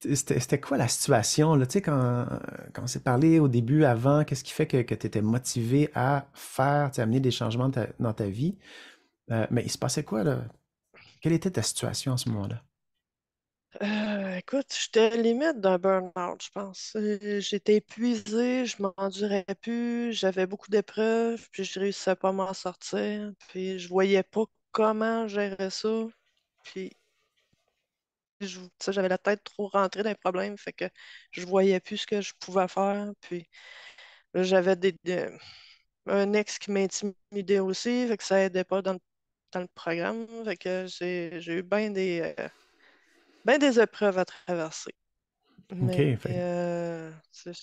Et c'était quoi la situation, là? Tu sais, quand on s'est parlé au début, avant, qu'est-ce qui fait que tu étais motivé à faire, tu sais, amener des changements dans ta vie? Mais il se passait quoi, là? Quelle était ta situation à ce moment-là? Écoute, j'étais limite d'un burn-out, je pense. J'étais épuisée, je m'endurais plus, j'avais beaucoup d'épreuves, puis je réussissais pas à m'en sortir, puis je voyais pas comment gérer ça, puis tu sais, j'avais la tête trop rentrée dans les problèmes, fait que je voyais plus ce que je pouvais faire, puis là, j'avais un ex qui m'intimidait aussi, fait que ça aidait pas dans le programme, fait que j'ai eu bien des épreuves à traverser. OK. Mais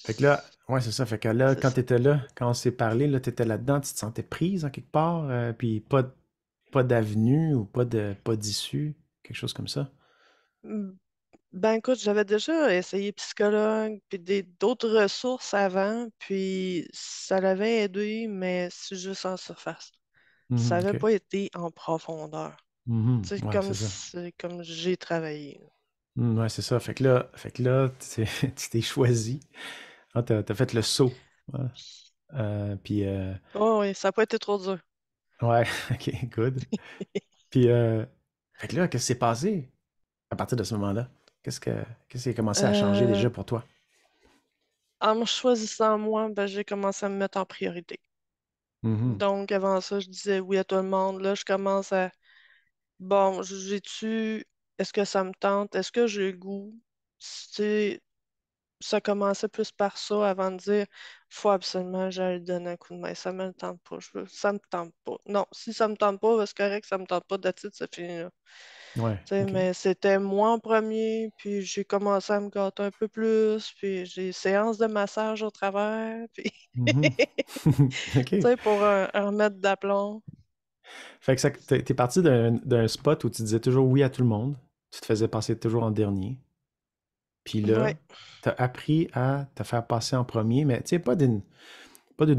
Fait que là, ouais, c'est ça. Fait que là, c'est quand ça. t'étais là, quand on s'est parlé, là, t'étais là-dedans, tu te sentais prise en quelque part, puis pas d'avenue ou pas d'issue, quelque chose comme ça. Mm, Ben écoute, j'avais déjà essayé psychologue, puis d'autres ressources avant, puis ça l'avait aidé, mais c'est juste en surface. Ça Mhm, n'avait OK. pas été en profondeur. Mhm, C'est ouais, c'est ça. comme j'ai travaillé. Ouais, c'est ça. Fait que là, tu t'es choisi. Ah, t'as fait le saut. Ouais. Puis, Oh oui, ça n'a pas été trop dur. ouais, ok, good. Puis, fait que là, qu'est-ce qui s'est passé à partir de ce moment-là? Qu'est-ce qui a commencé à changer Euh, déjà pour toi? En me choisissant moi, ben, j'ai commencé à me mettre en priorité. Mhm. Donc avant ça, je disais oui à tout le monde. Là, je commence à bon, est-ce que ça me tente? Est-ce que j'ai le goût? C'est, Ça commençait plus par ça avant de dire, faut absolument que j'aille donner un coup de main. Ça me tente pas. Ça me tente pas. Non, si ça me tente pas, ben, c'est correct, ça me tente pas d'être c'est fini là. Ouais, Tu sais, ok. mais c'était moi en premier, puis j'ai commencé à me gâter un peu plus, puis j'ai séance de massage au travers, puis Mhm. Ok. tu sais, pour un remettre d'aplomb. Fait que t'es parti d'un spot où tu disais toujours oui à tout le monde. Tu te faisais passer toujours en dernier. Puis Ouais. là, t'as appris à te faire passer en premier, mais tu sais, pas d'une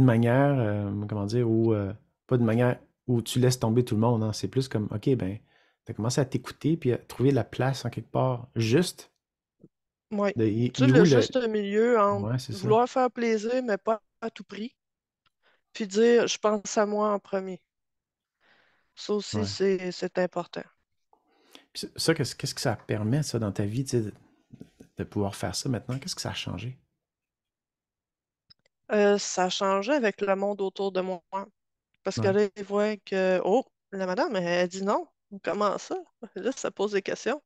manière, comment dire, pas d'une manière où tu laisses tomber tout le monde, hein. C'est plus comme, OK, ben, t'as commencé à t'écouter puis à trouver la place en quelque part juste Oui. de, Tu sais, il est le où le... juste milieu entre Ouais, c'est ça. vouloir faire plaisir, mais pas à tout prix, puis dire je pense à moi en premier. Ça aussi, Ouais. c'est important. Puis ça, qu'est-ce que ça permet, ça, dans ta vie, tu sais, de pouvoir faire ça maintenant? Qu'est-ce que ça a changé? Ça a changé avec le monde autour de moi. Parce que Ouais. là, ils voient que, oh, la madame, elle dit non. Comment ça? Là, ça pose des questions.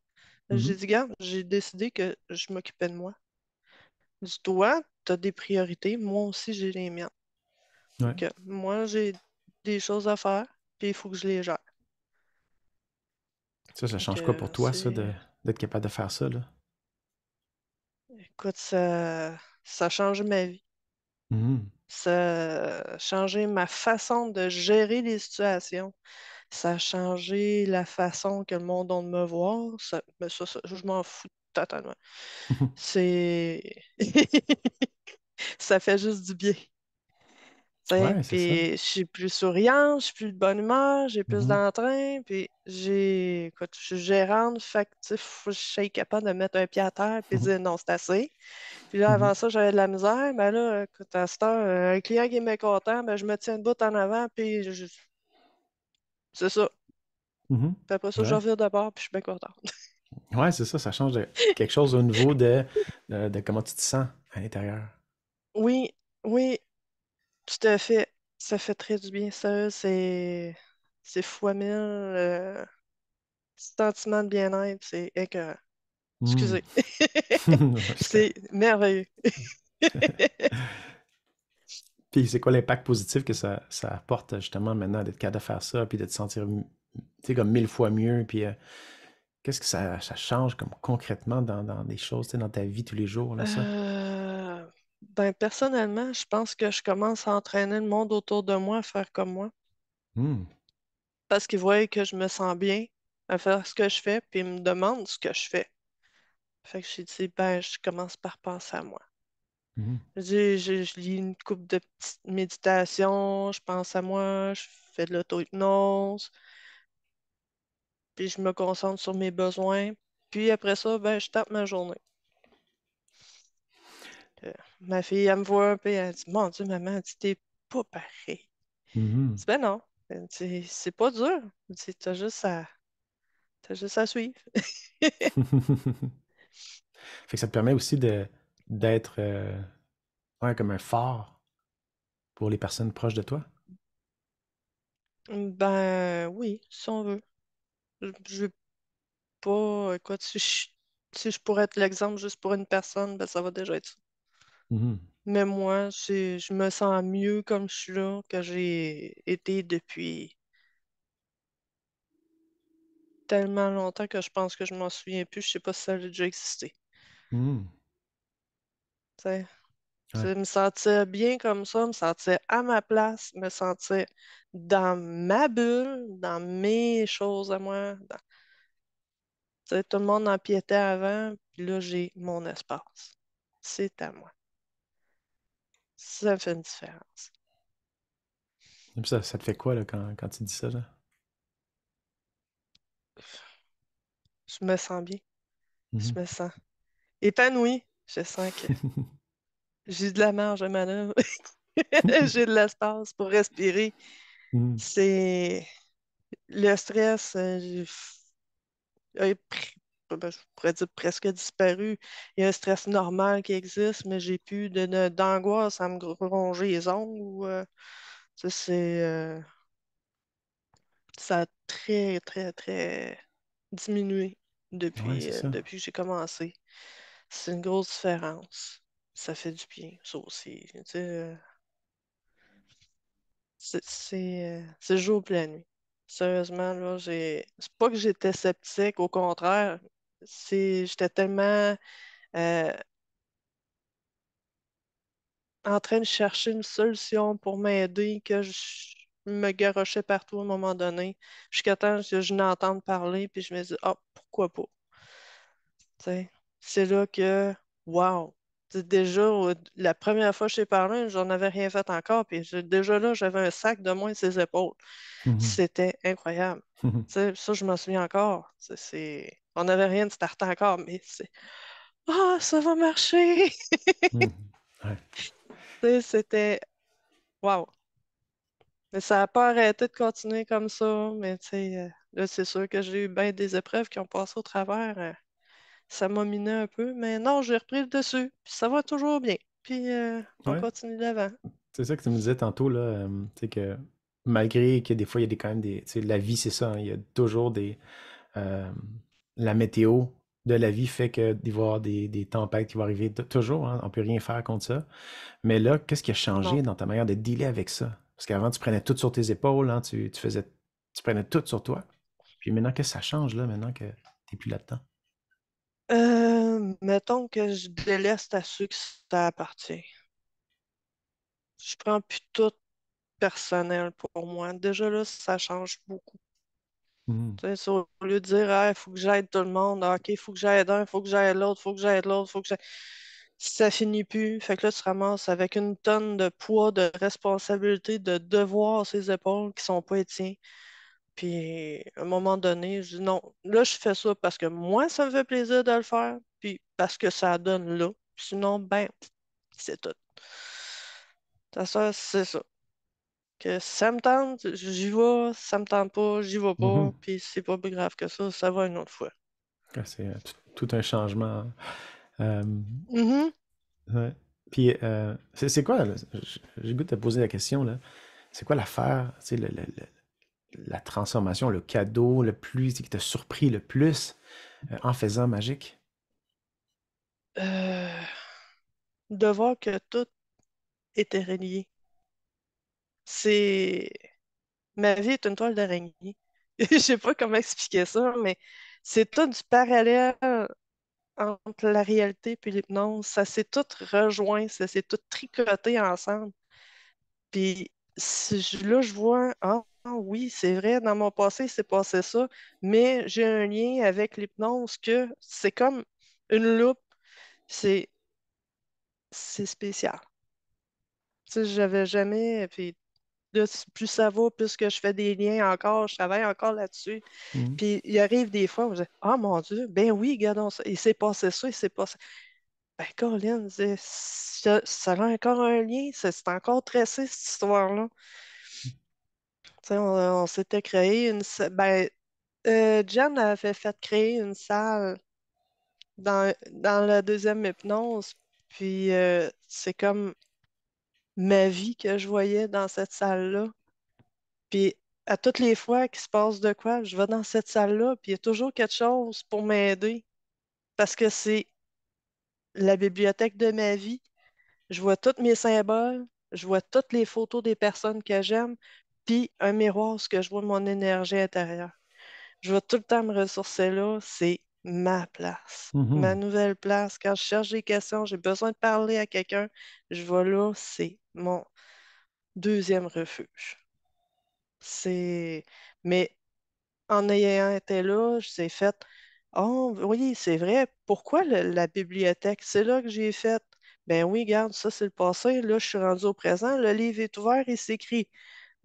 Mhm. J'ai dit, gars, j'ai décidé que je m'occupais de moi. Dis, toi, tu as des priorités. Moi aussi, j'ai les miennes. Ouais. Moi, j'ai des choses à faire, puis il faut que je les gère. Ça Donc, change quoi pour toi, ça, c'est d'être capable de faire ça, là? Écoute, ça a changé ma vie. Mhm. Ça a changé ma façon de gérer les situations. Ça a changé la façon que le monde a de me voir. Mais je m'en fous totalement. C'est... Ça fait juste du bien. Tu sais, Ouais, c'est ça. puis je suis plus souriante, je suis plus de bonne humeur, j'ai plus Mhm. d'entrain, puis écoute, je suis gérante, fait que, tu sais, faut que je sois capable de mettre un pied à terre puis dire non, c'est assez. Puis là, Mhm. avant ça, j'avais de la misère. Ben là, écoute, à cette heure, un client qui est mécontent, ben je me tiens debout en avant, puis c'est ça. Mhm. Puis après ça, je Ouais. reviens d'abord, puis je suis bien contente. Ouais, c'est ça, ça change quelque chose au niveau de comment tu te sens à l'intérieur. Oui, oui, tout à fait. Ça fait très du bien, ça. C'est fois mille. Sentiment de bien-être, c'est écœurant. Hmm. Excusez. Ouais, C'est merveilleux. Puis c'est quoi l'impact positif que ça apporte justement maintenant d'être capable de faire ça, puis de te sentir, tu sais, comme mille fois mieux, puis qu'est-ce que ça change comme concrètement dans des choses, tu sais, dans ta vie tous les jours, là, ça? Ben, personnellement, je pense que je commence à entraîner le monde autour de moi à faire comme moi. Hmm. Parce qu'ils voient que je me sens bien à faire ce que je fais, puis ils me demandent ce que je fais. Fait que j'ai dit, ben, je commence par penser à moi. Mhm. Je lis une couple de petites méditations, je pense à moi, je fais de l'auto-hypnose, puis je me concentre sur mes besoins. Puis après ça, ben, je tape ma journée. Ma fille, elle me voit, puis elle dit, Mon Dieu, maman, elle dit, t'es pas pareil. Je Mhm. dis, ben non. Elle dit, c'est pas dur. Elle dit, t'as juste à suivre. Fait que ça te permet aussi de d'être ouais, comme un phare pour les personnes proches de toi. Ben oui, si on veut. Je veux pas, écoute, si je pourrais être l'exemple juste pour une personne, ben ça va déjà être ça. Mhm. Mais moi, je me sens mieux comme je suis là que j'ai été depuis tellement longtemps que je pense que je m'en souviens plus. Je sais pas si ça a déjà existé. Mhm. Tu sais, Ouais. me sentir bien comme ça, me sentir à ma place, me sentir dans ma bulle, dans mes choses à moi. Tu sais, tout le monde empiétait avant, puis là, j'ai mon espace. C'est à moi. Ça fait une différence. Et puis ça te fait quoi là, quand tu dis ça, là? Je me sens bien. Je Mhm. me sens épanouie. Je sens que j'ai de la marge de manœuvre. J'ai de l'espace pour respirer. Mhm. C'est le stress, je pourrais dire presque disparu. Il y a un stress normal qui existe, mais j'ai plus d'angoisse à me ronger les ongles. Ça, ça a très, très, très diminué Ouais, c'est ça. depuis que j'ai commencé. C'est une grosse différence. Ça fait du bien, ça aussi. Tu sais, c'est le jour et la nuit. Sérieusement, là, c'est pas que j'étais sceptique, au contraire. J'étais tellement euh, en train de chercher une solution pour m'aider que je me garochais partout à un moment donné. Jusqu'à temps que je n'entende parler, puis je me dis, ah, pourquoi pas? Tu sais, c'est là que, wow! Déjà, la première fois que je t'ai parlé, j'en avais rien fait encore, puis déjà là, j'avais un sac de moins de ses épaules. Mhm. C'était incroyable. Mhm. Tu sais, ça, je m'en souviens encore. On n'avait rien de starté encore, mais ah, ça va marcher! Mhm. Ouais. Tu sais, c'était, wow! Mais ça n'a pas arrêté de continuer comme ça, mais tu sais, là, c'est sûr que j'ai eu bien des épreuves qui ont passé au travers. Ça m'a miné un peu, mais non, j'ai repris le dessus. Puis ça va toujours bien. Puis on Ouais. continue d'avant. C'est ça que tu me disais tantôt, là, tu sais que malgré que des fois, il y a quand même des. Tu sais, la vie, c'est ça, hein, il y a toujours des. euh, la météo de la vie fait que d'y voir des tempêtes qui vont arriver toujours, hein, on peut rien faire contre ça. Mais là, qu'est-ce qui a Non. changé dans ta manière de dealer avec ça? Parce qu'avant, tu prenais tout sur tes épaules, hein, tu prenais tout sur toi. Puis maintenant, qu'est-ce que ça change, là, maintenant que t'es plus là-dedans? Mettons que je déleste à ceux que ça appartient. Je prends plus tout personnel pour moi. Déjà là, ça change beaucoup. Mhm. Tu sais, c'est au lieu de dire, ah, il faut que j'aide tout le monde, ah, OK, il faut que j'aide un, il faut que j'aide l'autre, il faut que j'aide l'autre, il faut que j'aide. Ça finit plus. Fait que là, tu te ramasses avec une tonne de poids, de responsabilité, de devoirs sur ses épaules qui sont pas les tiens. Puis, à un moment donné, je dis non, là, je fais ça parce que moi, ça me fait plaisir de le faire, puis parce que ça donne là. Sinon, ben, c'est tout. Ça, c'est ça. Que ça me tente, j'y vais, ça me tente pas, j'y vais pas, Mhm. puis c'est pas plus grave que ça va une autre fois. Ah, c'est tout un changement. Euh, Mhm. ouais. Puis, c'est quoi, là, j'ai le goût de te poser la question, là. C'est quoi l'affaire, tu sais, la transformation, le cadeau le plus, qui t'a surpris le plus en faisant Magique? Euh, de voir que tout était relié. C'est... Ma vie est une toile d'araignée. Je sais pas comment expliquer ça, mais c'est tout du parallèle entre la réalité et l'hypnose. Ça s'est tout rejoint, ça s'est tout tricoté ensemble. Puis là, je vois, ah oui, c'est vrai, dans mon passé, il s'est passé ça, mais j'ai un lien avec l'hypnose que c'est comme une loupe. C'est c'est spécial. Tu sais, j'avais jamais, puis Là, plus ça va, plus que je fais des liens encore, je travaille encore là-dessus. Mhm. Puis il arrive des fois où je dis, ah mon Dieu, ben oui, regardons ça, il s'est passé ça, il s'est passé. Ben, Colin, ça a encore un lien, c'est encore tressé, cette histoire-là. Tu sais, on s'était créé ben, Jen avait fait créer une salle dans la deuxième hypnose, puis c'est comme ma vie que je voyais dans cette salle-là. Puis à toutes les fois qu'il se passe de quoi, je vais dans cette salle-là, puis il y a toujours quelque chose pour m'aider, parce que c'est la bibliothèque de ma vie. Je vois tous mes symboles, je vois toutes les photos des personnes que j'aime, puis un miroir, ce que je vois de mon énergie intérieure. Je vais tout le temps me ressourcer là, c'est ma place, ma Mhm. nouvelle place. Quand je cherche des questions, j'ai besoin de parler à quelqu'un, je vais là, c'est mon deuxième refuge. C'est... Mais en ayant été là, je s'est fait, oh oui, c'est vrai, pourquoi la bibliothèque? C'est là que j'ai fait. Ben oui, regarde, ça c'est le passé, là je suis rendu au présent, le livre est ouvert et s'écrit.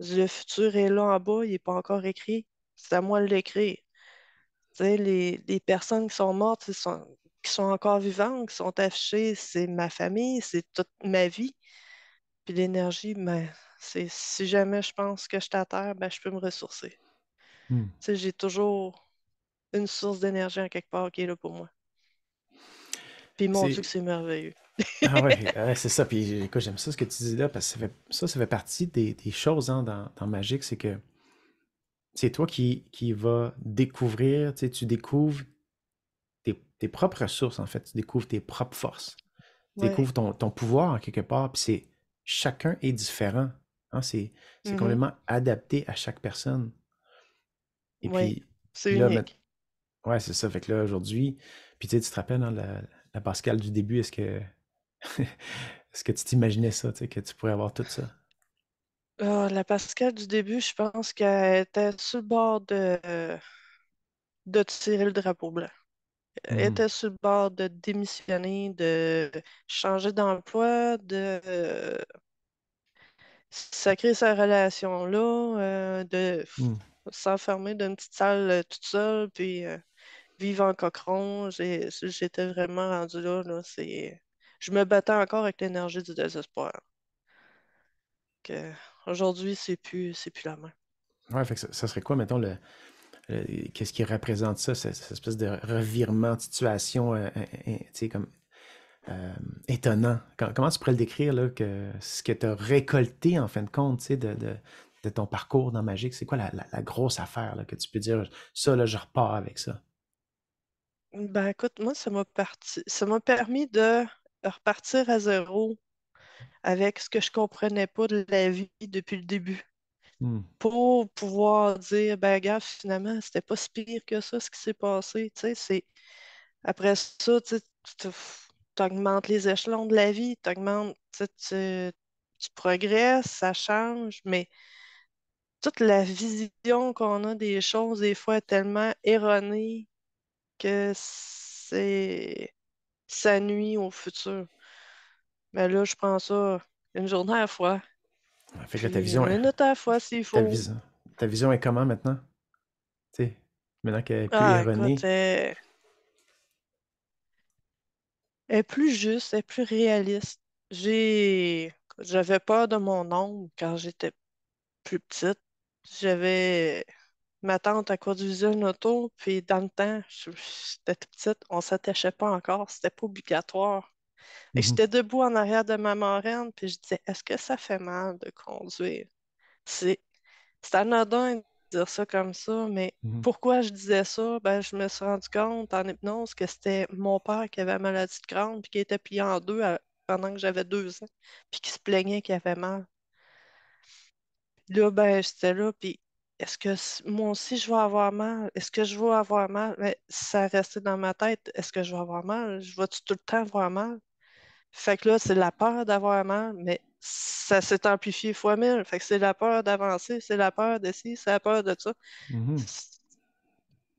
Le futur est là en bas, il n'est pas encore écrit. C'est à moi de l'écrire. Tu sais, les personnes qui sont mortes, qui sont encore vivantes, qui sont affichées, c'est ma famille, c'est toute ma vie. Puis l'énergie, ben, c'est si jamais je pense que je suis à terre, ben, je peux me ressourcer. Tu Mhm. sais, j'ai toujours une source d'énergie en quelque part qui est là pour moi. Puis mon Dieu que C'est c'est merveilleux. Ah ouais, ouais, c'est ça. Puis écoute, j'aime ça ce que tu dis là, parce que ça fait partie des choses hein, dans Magique, c'est que c'est toi qui vas découvrir, tu sais, tu découvres tes propres ressources, en fait. Tu découvres tes propres forces. Tu Ouais. découvres ton pouvoir en quelque part, puis c'est chacun est différent. Hein, c'est Mhm. complètement adapté à chaque personne. Et Ouais. C'est puis là, unique. ouais, c'est ça. Fait que là, aujourd'hui, puis tu sais, tu te rappelles, hein, la Pascale du début, est-ce que est-ce que tu t'imaginais ça, tu sais, que tu pourrais avoir tout ça? Ah, la Pascale du début, je pense qu'elle était sur le bord de tirer le drapeau blanc. Elle Mhm. était sur le bord de démissionner, de changer d'emploi, de sacrer sa relation là, de Mhm. s'enfermer dans une petite salle toute seule, puis vivre en cochon. J'étais vraiment rendue là, là. Je me battais encore avec l'énergie du désespoir. Que aujourd'hui, c'est plus la même. Ouais, fait que ça serait quoi, mettons, qu'est-ce qui représente ça, cette espèce de revirement de situation, tu sais, comme euh, étonnant. Comment tu pourrais le décrire, là, que ce que tu as récolté, en fin de compte, tu sais, de ton parcours dans Magique, c'est quoi la grosse affaire, là, que tu peux dire, ça, là, je repars avec ça? Ben écoute, moi, ça m'a permis de repartir à zéro avec ce que je comprenais pas de la vie depuis le début. Hmm. Pour pouvoir dire, ben gars, finalement, c'était pas si pire que ça, ce qui s'est passé. Tu sais, après ça, tu augmentes les échelons de la vie, tu progresses, ça change, mais toute la vision qu'on a des choses, des fois, est tellement erronée que ça nuit au futur. Mais là, je prends ça une journée à la fois, Ouais, fait que là, puis une minute à la fois s'il ta faut. vision, ta vision est comment maintenant? Tu sais, maintenant qu'elle est plus Ah, écoute, erronée. elle est plus juste, elle est plus réaliste. J'avais peur de mon ombre quand j'étais plus petite. J'avais ma tante à conduisait une auto, puis dans le temps, j'étais toute petite, on s'attachait pas encore, c'était pas obligatoire. Fait que Mhm. j'étais debout en arrière de ma marraine, puis je disais, est-ce que ça fait mal de conduire? C'est C'est anodin de dire ça comme ça, mais Mhm. pourquoi je disais ça? Ben, je me suis rendu compte en hypnose que c'était mon père qui avait la maladie de Crohn, puis qui était plié en deux pendant que j'avais 2 ans, puis qui se plaignait qu'il avait mal. Là, ben, j'étais là, puis est-ce que moi aussi je vais avoir mal? Est-ce que je vais avoir mal? Mais ça restait dans ma tête. Est-ce que je vais avoir mal? Je vais tout le temps avoir mal? Fait que là, c'est la peur d'avoir mal, mais ça s'est amplifié fois mille. Fait que c'est la peur d'avancer, c'est la peur de ci, c'est la peur de ça. Mhm.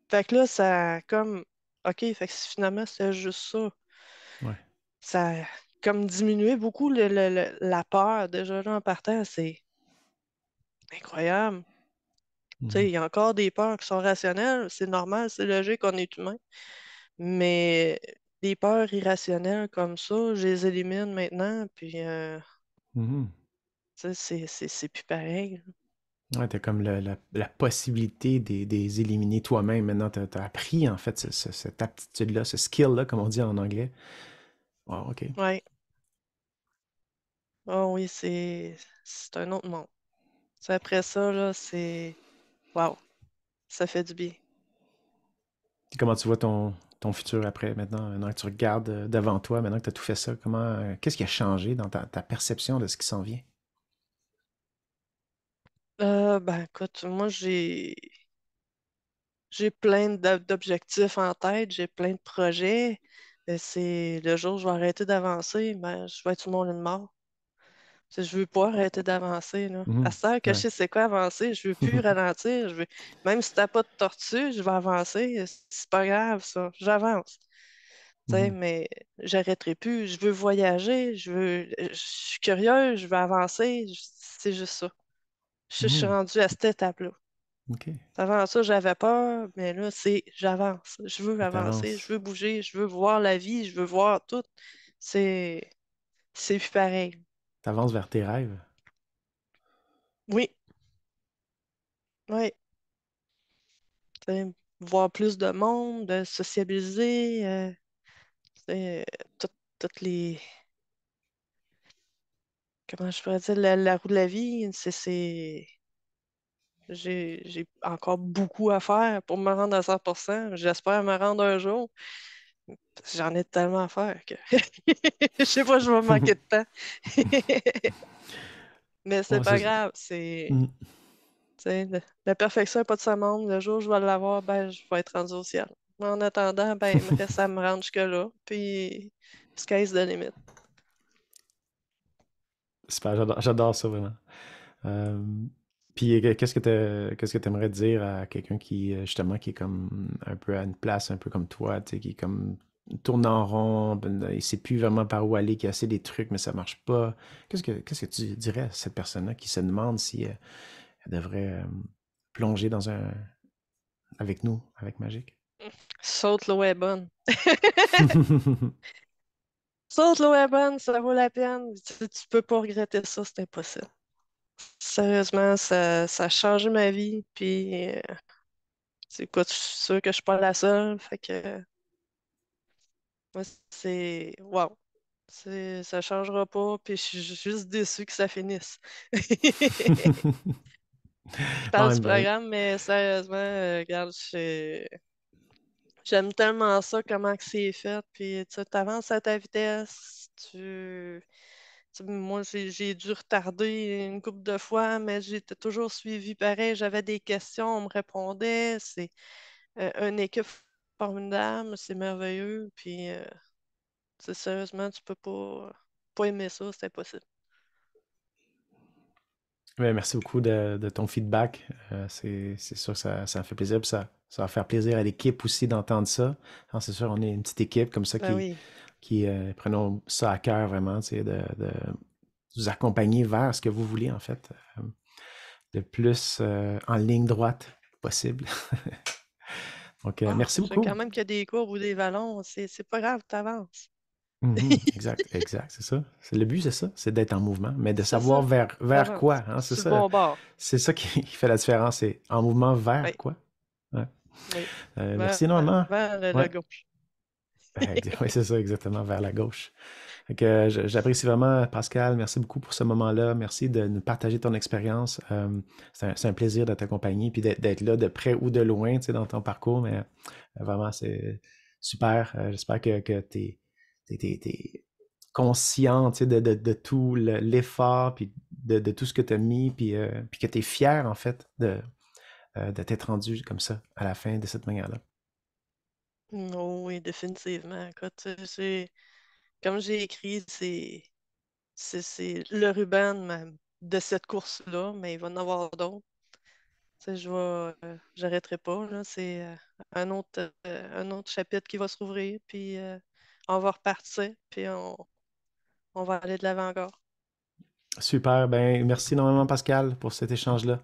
Fait que là, ça a comme, OK, fait que finalement, c'est juste ça. Ouais. Ça a comme diminué beaucoup la peur. Déjà là, en partant, c'est. incroyable. Tu sais, Mhm. il y a encore des peurs qui sont rationnelles, c'est normal, c'est logique, on est humain. Mais des peurs irrationnelles comme ça, je les élimine maintenant, puis Mhm. tu sais, c'est plus pareil. Ouais, t'as comme la possibilité des éliminer toi-même. Maintenant, t'as appris, en fait, cette aptitude-là, ce skill-là, comme on dit en anglais. Wow, OK. Ouais. Oh oui, c'est un autre monde. Tu sais, après ça, là, c'est waouh, ça fait du bien. Puis comment tu vois ton futur après, maintenant que tu regardes devant toi, maintenant que tu as tout fait ça, qu'est-ce qui a changé dans ta perception de ce qui s'en vient? Ben écoute, moi j'ai plein d'objectifs en tête, j'ai plein de projets. C'est le jour où je vais arrêter d'avancer, ben je vais être sur mon lit de mort. Je veux pas arrêter d'avancer, là. À Mhm. ce temps que je Ouais. sais c'est quoi avancer, je veux plus ralentir. Même si t'as pas de tortue, je vais avancer. C'est pas grave, ça. J'avance. Tu sais, Mhm. mais j'arrêterai plus. Je veux voyager, je suis curieuse, je veux avancer. C'est juste ça. Je suis Mhm. rendue à cette étape-là. OK. Avant ça, j'avais peur, mais là, c'est j'avance. Je veux avancer, je T'avances. veux bouger, je veux voir la vie, je veux voir tout. C'est c'est plus pareil. T'avances vers tes rêves. Oui, oui. Tu sais, voir plus de monde, de sociabiliser, tu sais, toutes les. Comment je pourrais dire, la roue de la vie, j'ai encore beaucoup à faire pour me rendre à 100%. J'espère me rendre un jour. J'en ai tellement à faire que je sais pas, je vais manquer de temps. Mais c'est Ouais, pas grave, c'est. Mm. Tu sais, la perfection n'est pas de ce monde. Le jour où je vais l'avoir, ben, je vais être rendu au ciel. Mais en attendant, ben, il me reste à me rendre jusque-là. Puis, sky's the limit. Super, j'adore ça vraiment. Euh, Puis qu'est-ce que tu aimerais dire à quelqu'un qui justement qui est comme un peu à une place un peu comme toi, tu sais, qui est comme tourne en rond, ben, il sait plus vraiment par où aller, qui a assez des trucs mais ça marche pas. Qu'est-ce que tu dirais à cette personne-là qui se demande si elle devrait plonger dans un avec nous, avec Magic? Saute l'eau est bonne. Saute l'eau est bonne, ça vaut la peine. Tu peux pas regretter ça, c'est impossible. Sérieusement, ça a changé ma vie. Puis, écoute, je suis sûre que je suis pas la seule. Fait que, moi, c'est. Wow. Ça changera pas. Puis, je suis juste déçue que ça finisse. Je parle Ah, du ben, programme, mais sérieusement, regarde, j'aime tellement ça, comment que c'est fait. Puis tu avances à ta vitesse. Moi, j'ai dû retarder une couple de fois, mais j'étais toujours suivi pareil. J'avais des questions, on me répondait. C'est une équipe formidable, c'est merveilleux. Puis sérieusement, tu peux pas aimer ça, c'est impossible. ouais, merci beaucoup de ton feedback. C'est sûr que ça me fait plaisir. Puis ça va faire plaisir à l'équipe aussi d'entendre ça. Alors, c'est sûr, on est une petite équipe comme ça Ben oui. qui prenons ça à cœur vraiment, tu sais, de vous accompagner vers ce que vous voulez, en fait, le plus en ligne droite possible. Donc, Ah, merci j'ai beaucoup. quand même que des courbes ou des vallons, c'est pas grave, t'avances. Mhm, exact, exact, c'est ça. Le but, c'est ça, c'est d'être en mouvement, mais de C'est savoir ça, vers quoi, t'avances. hein, Sur le bon bord. c'est ça qui, qui fait la différence, c'est en mouvement vers Oui, quoi. Ouais. oui. Merci énormément. Vers le Ouais, gauche. ouais, c'est ça, exactement, vers la gauche. Fait que, j'apprécie vraiment, Pascal. Merci beaucoup pour ce moment-là. Merci de nous partager ton expérience. C'est un plaisir de t'accompagner puis d'être là de près ou de loin, tu sais, dans ton parcours. Mais vraiment, c'est super. J'espère que t'es conscient, tu sais, de tout l'effort puis de tout ce que tu as mis puis que tu es fier, en fait, de t'être rendu comme ça à la fin de cette manière-là. Oh oui, définitivement. Écoute, comme j'ai écrit, c'est le ruban de cette course-là, mais il va y en avoir d'autres. Tu sais, j'arrêterai pas, là. C'est un autre chapitre qui va s'ouvrir, puis on va repartir, puis on va aller de l'avant encore. Super, ben merci énormément Pascal pour cet échange-là.